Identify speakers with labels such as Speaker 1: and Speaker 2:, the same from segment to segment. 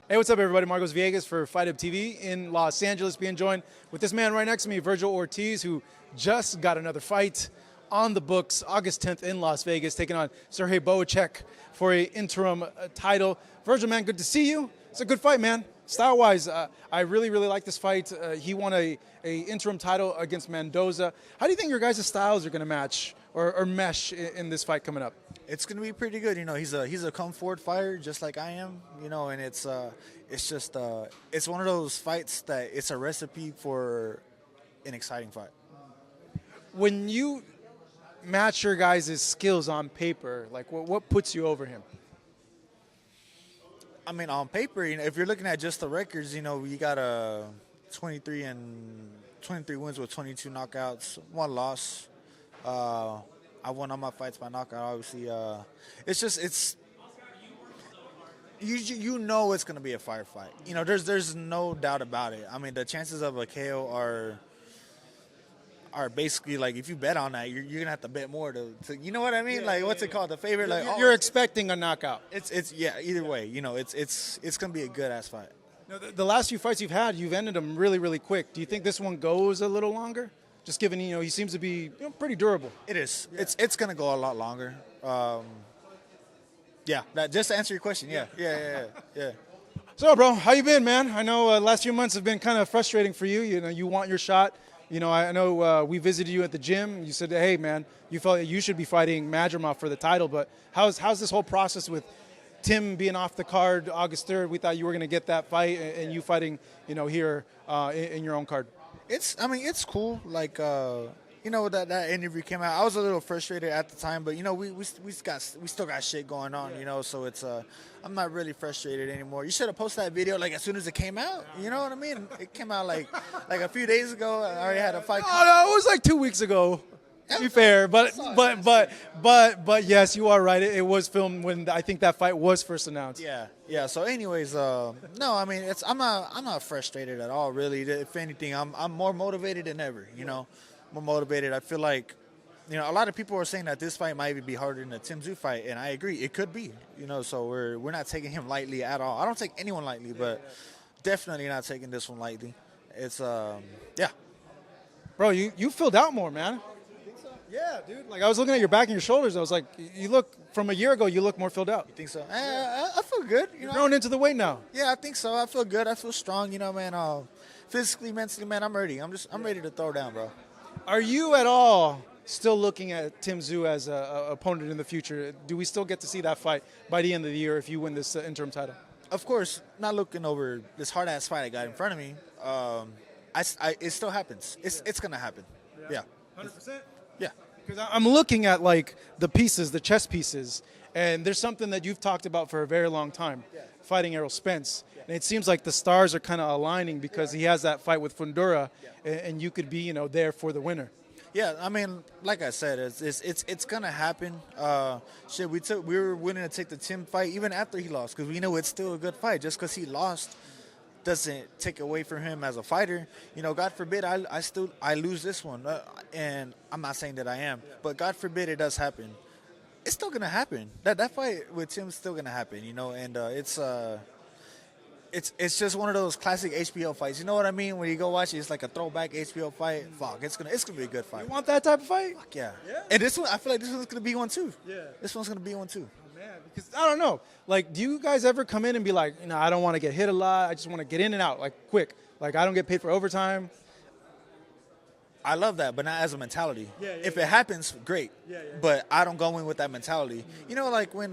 Speaker 1: Hey, what's up, everybody? Marcos Villegas for Fight Up TV in Los Angeles, being joined with this man right next to me, Vergil Ortiz, who just got another fight on the books August 10th in Las Vegas, taking on Sergey Boacek for an interim title. Vergil, man, good to see you. It's a good fight, man. Style-wise, I really like this fight. He won a interim title against Mendoza. How do you think your guys' styles are going to match or mesh in this fight coming up?
Speaker 2: It's gonna be pretty good. You know, he's a come forward fighter just like I am. You know, and it's one of those fights that it's a recipe for an exciting fight.
Speaker 1: When you match your guys' skills on paper, like what puts you over him?
Speaker 2: I mean, on paper, you know, if you're looking at just the records, you know, you got a 23 wins with 22 knockouts, one loss. I won all my fights by knockout. Obviously, you know it's gonna be a firefight. You know, there's no doubt about it. I mean, the chances of a KO are basically like, if you bet on that, you're gonna have to bet more to you know what I mean? Like, what's it called? The favorite? Like,
Speaker 1: You're expecting a knockout.
Speaker 2: It's yeah. Either way, you know, it's gonna be a good ass fight.
Speaker 1: Now, the last few fights you've had, you've ended them really quick. Do you think this one goes a little longer? Just given, you know, he seems to be pretty durable.
Speaker 2: It is. Yeah. It's gonna go a lot longer. Yeah. Just to answer your question. Yeah.
Speaker 1: So, bro, how you been, man? I know last few months have been kind of frustrating for you. You know, you want your shot. You know, I know we visited you at the gym. You said, hey, man, you felt that you should be fighting Madrimov for the title. But how's this whole process with Tim being off the card August 3rd? We thought you were going to get that fight, and you fighting, you know, here in your own card.
Speaker 2: It's cool. Like, you know, that interview came out. I was a little frustrated at the time, but you know, we still got shit going on. You know, so it's I'm not really frustrated anymore. You should have posted that video like as soon as it came out. You know what I mean? It came out like a few days ago. I already had a fight.
Speaker 1: No, it was like 2 weeks ago. To be fair, but yes, you are right. It was filmed when I think that fight was first announced.
Speaker 2: Yeah. So, anyways, no, I mean, I'm not frustrated at all, really. If anything, I'm more motivated than ever. You know, more motivated. I feel like, you know, a lot of people are saying that this fight might even be harder than the Tim Tsyzu fight, and I agree, it could be. You know, so we're not taking him lightly at all. I don't take anyone lightly, but definitely not taking this one lightly. It's yeah.
Speaker 1: Bro, you filled out more, man. Yeah, dude. Like, I was looking at your back and your shoulders. I was like, you look, from a year ago, you look more filled out.
Speaker 2: You think so? I feel good. You know,
Speaker 1: growing into the weight now.
Speaker 2: Yeah, I think so. I feel good. I feel strong. You know, man. Physically, mentally, man, I'm ready. I'm ready to throw down, bro.
Speaker 1: Are you at all still looking at Tim Tsyzu as an opponent in the future? Do we still get to see that fight by the end of the year if you win this interim title?
Speaker 2: Of course, not looking over this hard-ass fight I got in front of me. It still happens. It's going to happen. Yeah.
Speaker 1: 100%?
Speaker 2: Yeah.
Speaker 1: Because I'm looking at, like, the pieces, the chess pieces, and there's something that you've talked about for a very long time, fighting Errol Spence. And it seems like the stars are kind of aligning because he has that fight with Fundora, and you could be, you know, there for the winner.
Speaker 2: Yeah, I mean, like I said, it's gonna happen. We were willing to take the Tim fight even after he lost because we know it's still a good fight. Just because he lost doesn't take away from him as a fighter. You know, God forbid I lose this one, and I'm not saying that I am, but God forbid it does happen. It's still gonna happen. That fight with Tim's still gonna happen. You know, and it's just one of those classic HBO fights. You know what I mean? When you go watch it, it's like a throwback HBO fight. Fuck, it's gonna be a good fight.
Speaker 1: You want that type of fight?
Speaker 2: Fuck yeah. And this one, I feel like this one's gonna be one too. Yeah. This one's gonna be one too.
Speaker 1: Oh man, because I don't know. Like, do you guys ever come in and be like, you know, I don't want to get hit a lot. I just want to get in and out, like, quick. Like, I don't get paid for overtime.
Speaker 2: I love that, but not as a mentality. If it happens, great. But I don't go in with that mentality. You know, like when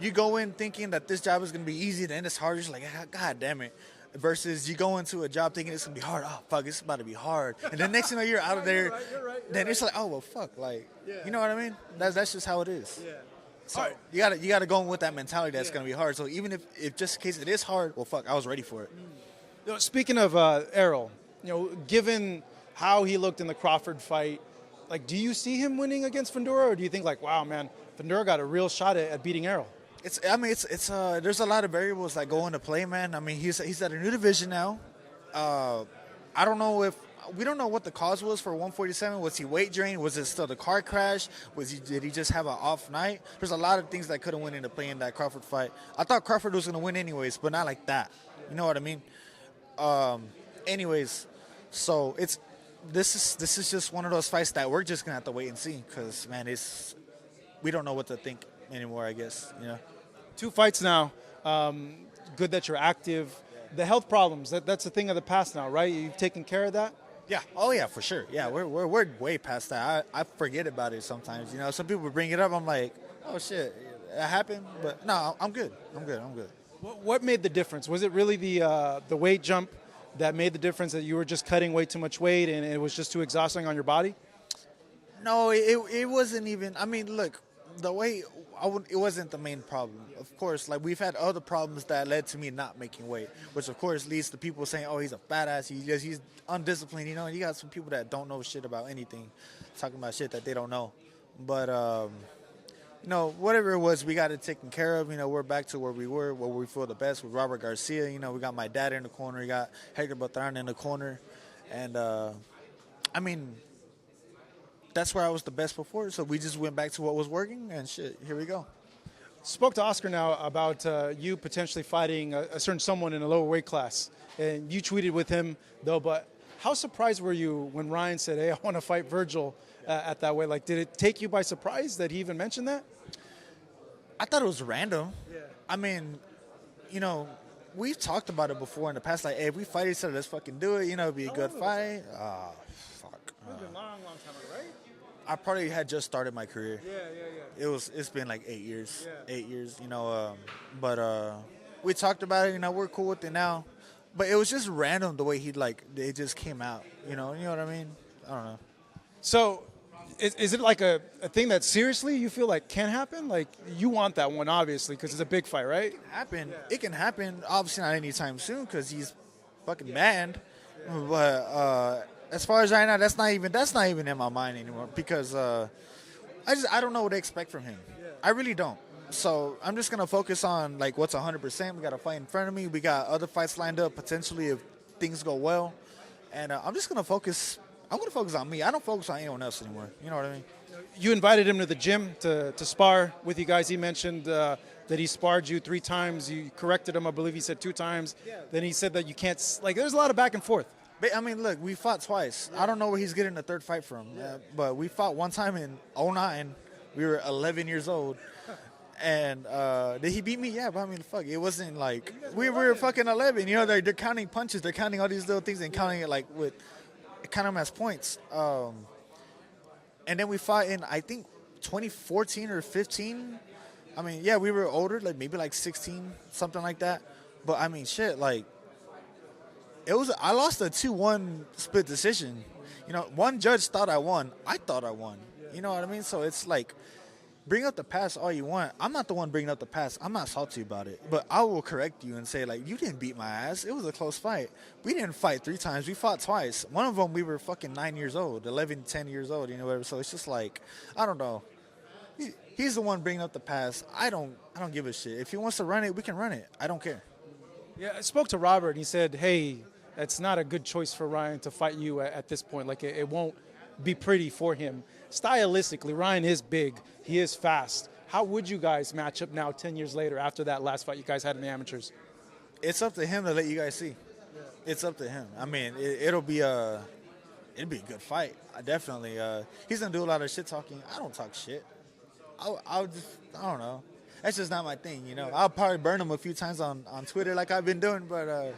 Speaker 2: you go in thinking that this job is going to be easy, then it's hard. You're just like, God damn it. Versus you go into a job thinking it's going to be hard. Oh, fuck, it's about to be hard. And then next thing you know, you're out of there. You're right. Then it's like, oh, well, fuck. Like, you know what I mean? That's just how it is. Yeah. So right. you gotta go in with that mentality that's going to be hard. So even if just in case it is hard, well, fuck, I was ready for it.
Speaker 1: You know, speaking of Errol, you know, given how he looked in the Crawford fight, like, do you see him winning against Fundora, or do you think, like, wow, man, Fundora got a real shot at beating Errol?
Speaker 2: It's there's a lot of variables that go into play, man. I mean, he's at a new division now. I don't know if we don't know what the cause was for 147. Was he weight drained? Was it still the car crash? Did he just have an off night? There's a lot of things that could have went into play in that Crawford fight. I thought Crawford was going to win anyways, but not like that. You know what I mean? Anyways, so this is just one of those fights that we're just going to have to wait and see because, man, we don't know what to think anymore, I guess, you know.
Speaker 1: 2 fights now. Good that you're active. The health problems, that's a thing of the past now, right? You've taken care of that?
Speaker 2: Yeah. Oh, yeah, for sure. Yeah, we're way past that. I forget about it sometimes. You know, some people bring it up. I'm like, oh, shit, that happened? But, no, I'm good. I'm good.
Speaker 1: What made the difference? Was it really the weight jump that made the difference, that you were just cutting way too much weight and it was just too exhausting on your body?
Speaker 2: No, it wasn't even. I mean, look, the weight, it wasn't the main problem. Of course, like we've had other problems that led to me not making weight, which of course leads to people saying, "Oh, he's a fat ass. He's undisciplined." You know, and you got some people that don't know shit about anything, talking about shit that they don't know. But you know, whatever it was, we got it taken care of. You know, we're back to where we were, where we feel the best with Robert Garcia. You know, we got my dad in the corner, we got Hector Beltran in the corner, and I mean, that's where I was the best before. So we just went back to what was working, and shit, here we go.
Speaker 1: Spoke to Oscar now about you potentially fighting a certain someone in a lower weight class. And you tweeted with him, though, but how surprised were you when Ryan said, hey, I want to fight Vergil at that weight? Like, did it take you by surprise that he even mentioned that?
Speaker 2: I thought it was random.
Speaker 1: Yeah.
Speaker 2: I mean, you know, we've talked about it before in the past. Like, hey, if we fight each other, let's fucking do it. You know, it'd be a good fight. Fuck.
Speaker 1: It's been a long time ago, right?
Speaker 2: I probably had just started my career.
Speaker 1: Yeah.
Speaker 2: It's been like 8 years.
Speaker 1: Yeah.
Speaker 2: 8 years, you know. But we talked about it. You know, we're cool with it now. But it was just random the way it just came out. You know what I mean? I don't know.
Speaker 1: So, is it like a thing that seriously you feel like can happen? Like, you want that one, obviously, because it's a big fight, right?
Speaker 2: It can happen. Obviously not anytime soon because he's fucking banned. But as far as right now, that's not even in my mind anymore because I don't know what to expect from him. I really don't. So I'm just gonna focus on like what's 100%. We got a fight in front of me. We got other fights lined up potentially if things go well, and I'm just gonna focus. I'm gonna focus on me. I don't focus on anyone else anymore. You know what I mean?
Speaker 1: You invited him to the gym to spar with you guys. He mentioned that he sparred you 3 times. You corrected him, I believe he said 2 times. Yeah. Then he said that you can't. Like, there's a lot of back and forth.
Speaker 2: But, I mean, look, we fought twice. Yeah. I don't know where he's getting the 3rd fight from, but we fought one time in 2009. We were 11 years old. And did he beat me? Yeah, but I mean, fuck, it wasn't like we were fucking 11. You know, they're counting punches, they're counting all these little things and counting it like count them as points. And then we fought in I think 2014 or 15. I mean, yeah, we were older, like maybe like 16, something like that. But I mean, shit, like I lost a 2-1 split decision. You know, one judge thought I won. I thought I won. You know what I mean? So it's like, bring up the past all you want. I'm not the one bringing up the past. I'm not salty about it. But I will correct you and say, like, you didn't beat my ass. It was a close fight. We didn't fight 3 times. We fought twice. One of them, we were fucking 9 years old, 11, 10 years old, you know, whatever. So it's just like, I don't know. He's the one bringing up the past. I don't give a shit. If he wants to run it, we can run it. I don't care.
Speaker 1: Yeah, I spoke to Robert, and he said, hey, it's not a good choice for Ryan to fight you at this point. Like, it won't be pretty for him. Stylistically, Ryan is big. He is fast. How would you guys match up now 10 years later after that last fight you guys had in the amateurs?
Speaker 2: It's up to him to let you guys see. Yeah. It's up to him. I mean, it'll be a good fight. I definitely. He's going to do a lot of shit talking. I don't talk shit. I don't know. That's just not my thing, you know. I'll probably burn him a few times on Twitter like I've been doing, but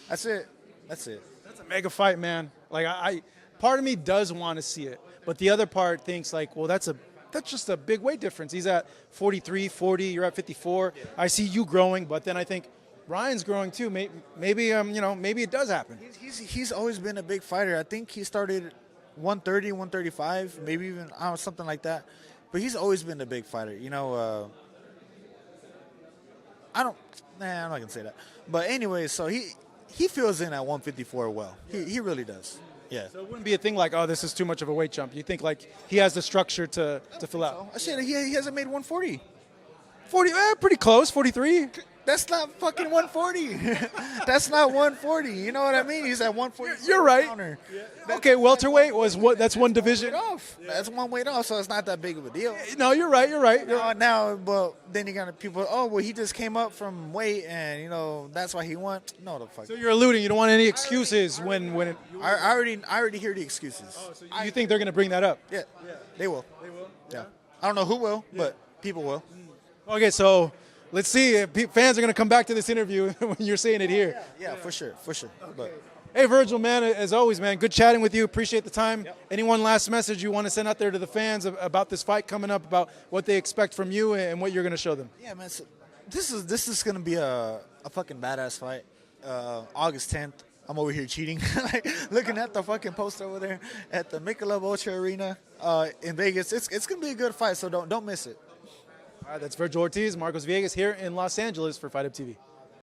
Speaker 2: that's it. That's it.
Speaker 1: That's a mega fight, man. Like, part of me does want to see it, but the other part thinks like, well, that's just a big weight difference. He's at 43, 40, you're at 54. Yeah. I see you growing, but then I think Ryan's growing too. Maybe you know, maybe it does happen.
Speaker 2: He's always been a big fighter. I think he started 130, 135, maybe even something like that. But he's always been a big fighter. You know, I'm not gonna say that. But anyway, so he fills in at 154 well. He really does. Yeah.
Speaker 1: So it wouldn't be a thing like, oh, this is too much of a weight jump. You think like he has the structure to fill out.
Speaker 2: So. Shit, he hasn't made 140.
Speaker 1: 40, pretty close, 43.
Speaker 2: That's not fucking 140. That's not 140. You know what I mean? He's at 140.
Speaker 1: You're right.
Speaker 2: Counter.
Speaker 1: Okay, welterweight was what? That's one division
Speaker 2: Off. That's one weight off, so it's not that big of a deal.
Speaker 1: No, you're right. You're right.
Speaker 2: Now, well, then you got people. Oh, well, he just came up from weight, and that's why he won. No, the fuck.
Speaker 1: So you're alluding. You don't want any excuses when it,
Speaker 2: I already hear the excuses.
Speaker 1: Oh, so you think they're going to bring that up?
Speaker 2: Yeah, they will. They will. Yeah. I don't know who will, but people will.
Speaker 1: Okay, so let's see if fans are going to come back to this interview when you're saying it here.
Speaker 2: Yeah, for sure. Okay. But
Speaker 1: hey, Vergil, man, as always, man, good chatting with you. Appreciate the time. Yep. Any one last message you want to send out there to the fans about this fight coming up, about what they expect from you and what you're going to show them?
Speaker 2: Yeah, man. So this is going to be a fucking badass fight. August 10th. I'm over here cheating, like, looking at the fucking poster over there at the Michelob Ultra Arena in Vegas. It's going to be a good fight, so don't miss it.
Speaker 1: All right, that's Vergil Ortiz, Marcos Villegas here in Los Angeles for Fight Up TV.